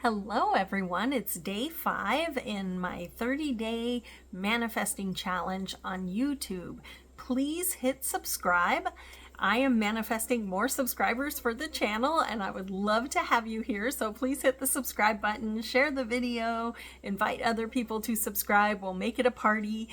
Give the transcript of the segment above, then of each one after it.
Hello everyone, it's day 5 in my 30-day manifesting challenge on YouTube. Please hit subscribe. I am manifesting more subscribers for the channel and I would love to have you here, so please hit the subscribe button, share the video, invite other people to subscribe. We'll make it a party.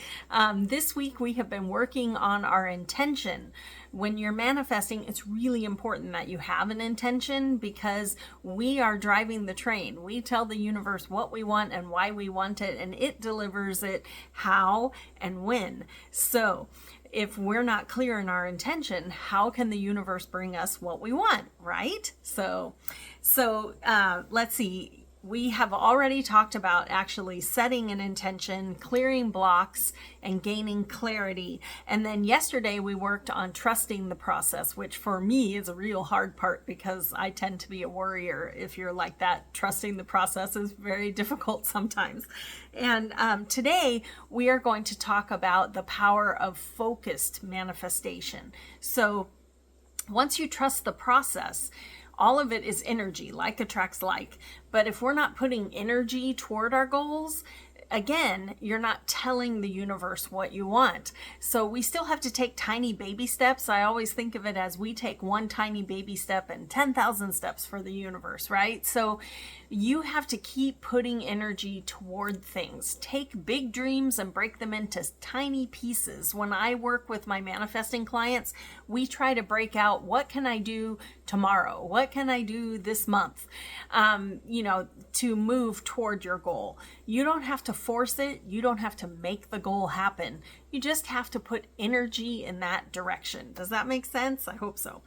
This week we have been working on our intention. When you're manifesting, it's really important that you have an intention because we are driving the train. We tell the universe what we want and why we want it, and it delivers it how and when. So if we're not clear in our intention, how can the universe bring us what we want, right? So let's see. We have already talked about actually setting an intention, clearing blocks, and gaining clarity. And then yesterday we worked on trusting the process, which for me is a real hard part because I tend to be a worrier. If you're like that, trusting the process is very difficult sometimes. And today we are going to talk about the power of focused manifestation. So once you trust the process, all of it is energy, like attracts like. But if we're not putting energy toward our goals, again, you're not telling the universe what you want. So we still have to take tiny baby steps. I always think of it as we take one tiny baby step and 10,000 steps for the universe, right? So you have to keep putting energy toward things. Take big dreams and break them into tiny pieces. When I work with my manifesting clients, we try to break out, what can I do tomorrow? What can I do this month? To move toward your goal. You don't have to force it. You don't have to make the goal happen. You just have to put energy in that direction. Does that make sense? I hope so.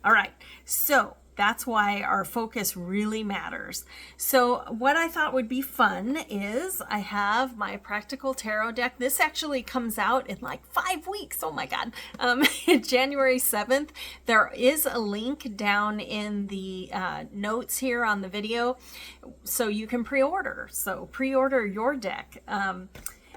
All right. So that's why our focus really matters. So what I thought would be fun is I have my practical tarot deck. This actually comes out in like 5 weeks. Oh my God. January 7th. There is a link down in the notes here on the video so you can pre-order. So pre-order your deck.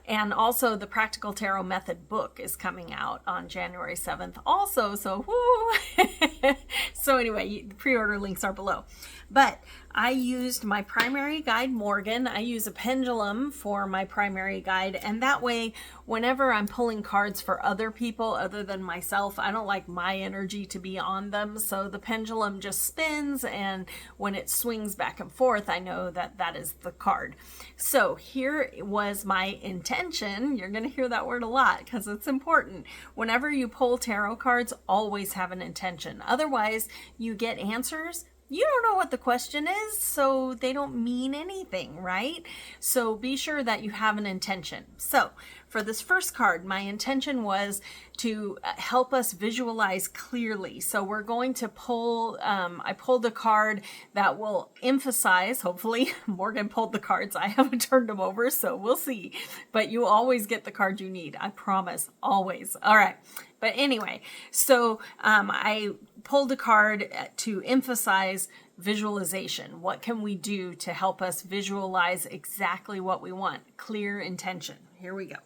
And also the Practical Tarot Method book is coming out on January 7th also. So, woo! So anyway, the pre-order links are below. But I used my primary guide, Morgan. I use a pendulum for my primary guide. And that way, whenever I'm pulling cards for other people other than myself, I don't like my energy to be on them. So the pendulum just spins. And when it swings back and forth, I know that that is the card. So here was my intention. You're going to hear that word a lot because it's important. Whenever you pull tarot cards, always have an intention. Otherwise, you get answers. You don't know what the question is, so they don't mean anything, right? So be sure that you have an intention. So for this first card, my intention was to help us visualize clearly. So we're going to pull, I pulled a card that will emphasize, hopefully, Morgan pulled the cards. I haven't turned them over, so we'll see. But you always get the card you need. I promise, always. All right. But anyway, so I pulled a card to emphasize visualization. What can we do to help us visualize exactly what we want? Clear intention. Here we go.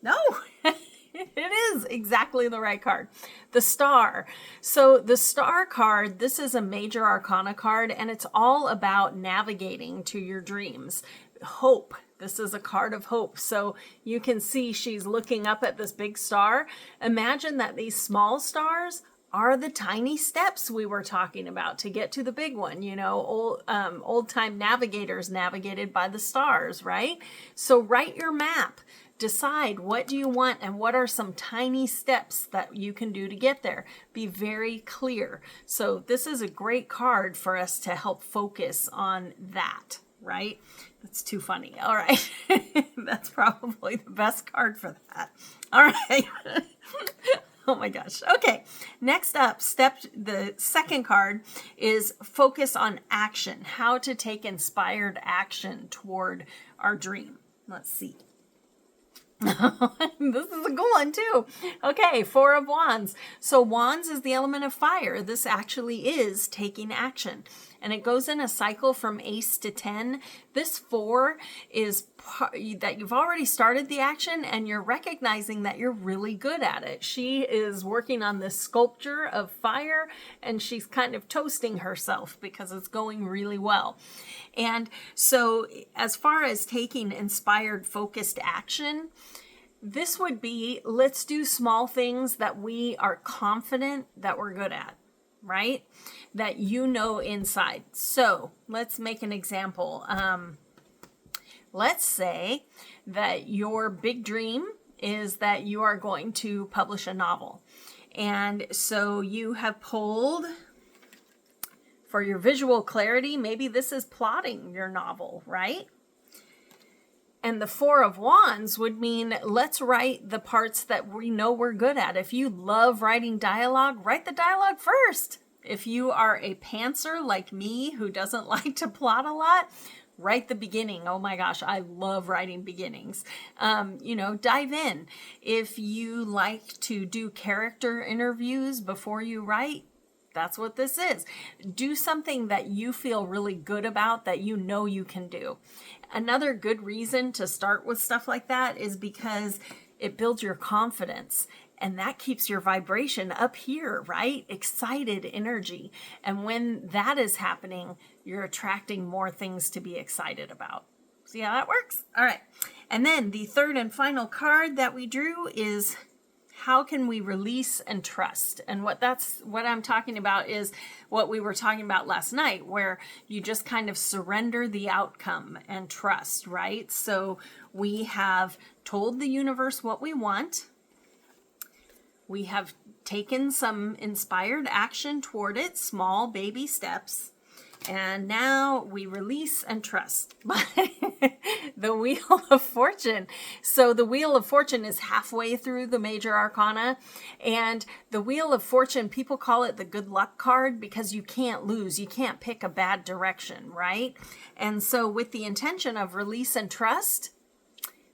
No, it is exactly the right card. The Star. So the Star card, this is a major arcana card, and it's all about navigating to your dreams. Hope. This is a card of hope. So you can see she's looking up at this big star. Imagine that these small stars are the tiny steps we were talking about to get to the big one. You know, old time navigators navigated by the stars, right? So write your map. Decide what do you want and what are some tiny steps that you can do to get there. Be very clear. So this is a great card for us to help focus on that, right? That's too funny. All right. That's probably the best card for that. All right. Oh my gosh. Okay. Next up, the second card is focus on action. How to take inspired action toward our dream. Let's see. This is a good one too. Okay, 4 of Wands. So Wands is the element of fire. This actually is taking action. and it goes in a cycle from ace to 10. This 4 is that you've already started the action and you're recognizing that you're really good at it. She is working on this sculpture of fire and she's kind of toasting herself because it's going really well. And so as far as taking inspired, focused action, this would be, let's do small things that we are confident that we're good at, right? That you know inside. So let's make an example. Let's say that your big dream is that you are going to publish a novel. And so you have pulled, for your visual clarity, maybe this is plotting your novel, right? And the 4 of Wands would mean let's write the parts that we know we're good at. If you love writing dialogue, write the dialogue first. If you are a pantser like me who doesn't like to plot a lot, write the beginning. Oh my gosh, I love writing beginnings. Dive in. If you like to do character interviews before you write, that's what this is. Do something that you feel really good about, that you know you can do. Another good reason to start with stuff like that is because it builds your confidence, and that keeps your vibration up here, right? Excited energy. And when that is happening, you're attracting more things to be excited about. See how that works? All right. And then the third and final card that we drew is, how can we release and trust? And what I'm talking about is what we were talking about last night, where you just kind of surrender the outcome and trust, right? So we have told the universe what we want. We have taken some inspired action toward it, small baby steps. And now we release and trust. The Wheel of Fortune. So the Wheel of Fortune is halfway through the major arcana. And the Wheel of Fortune, people call it the good luck card because you can't lose. You can't pick a bad direction, right? And so with the intention of release and trust,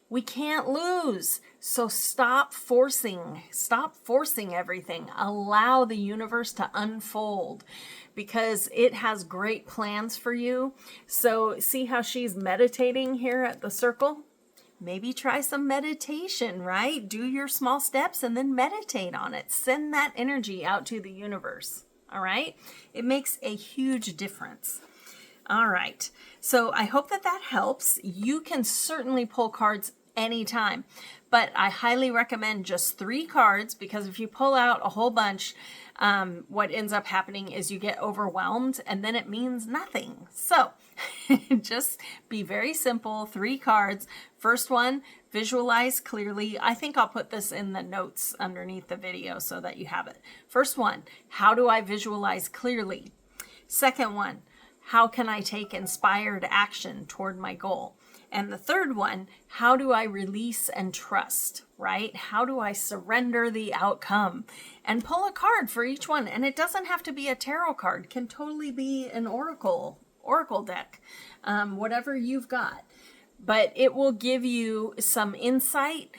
we can't lose. So stop forcing everything. Allow the universe to unfold because it has great plans for you. So see how she's meditating here at the circle? Maybe try some meditation, right? Do your small steps and then meditate on it. Send that energy out to the universe. All right? It makes a huge difference. All right. So I hope that helps. You can certainly pull cards anytime, but I highly recommend just 3 cards because if you pull out a whole bunch, what ends up happening is you get overwhelmed and then it means nothing. So just be very simple. 3 cards. First one, visualize clearly. I think I'll put this in the notes underneath the video so that you have it. First one, how do I visualize clearly? Second one, how can I take inspired action toward my goal? And the third one, how do I release and trust, right? How do I surrender the outcome? And pull a card for each one. And it doesn't have to be a tarot card. It can totally be an oracle deck, whatever you've got. But it will give you some insight.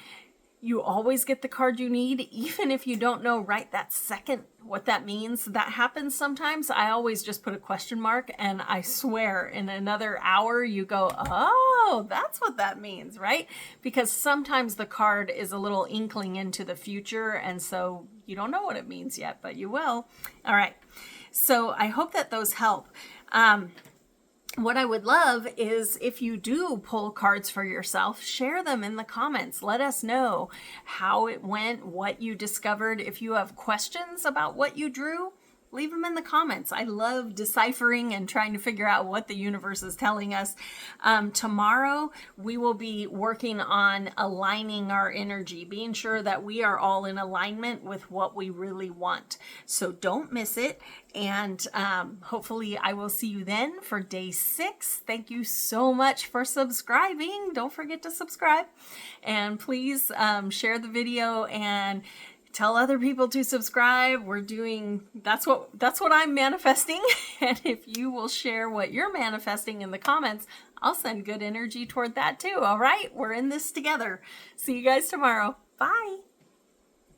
You always get the card you need, even if you don't know right that second what that means. That happens sometimes. I always just put a question mark, and I swear in another hour you go, oh, that's what that means, right? Because sometimes the card is a little inkling into the future, and so you don't know what it means yet, but you will. All right. So I hope that those help. What I would love is if you do pull cards for yourself, share them in the comments. Let us know how it went, what you discovered. If you have questions about what you drew, leave them in the comments. I love deciphering and trying to figure out what the universe is telling us. Tomorrow, we will be working on aligning our energy, being sure that we are all in alignment with what we really want. So don't miss it. And hopefully I will see you then for day 6. Thank you so much for subscribing. Don't forget to subscribe. And please share the video and tell other people to subscribe. That's what I'm manifesting. And if you will share what you're manifesting in the comments, I'll send good energy toward that too. All right. We're in this together. See you guys tomorrow. Bye.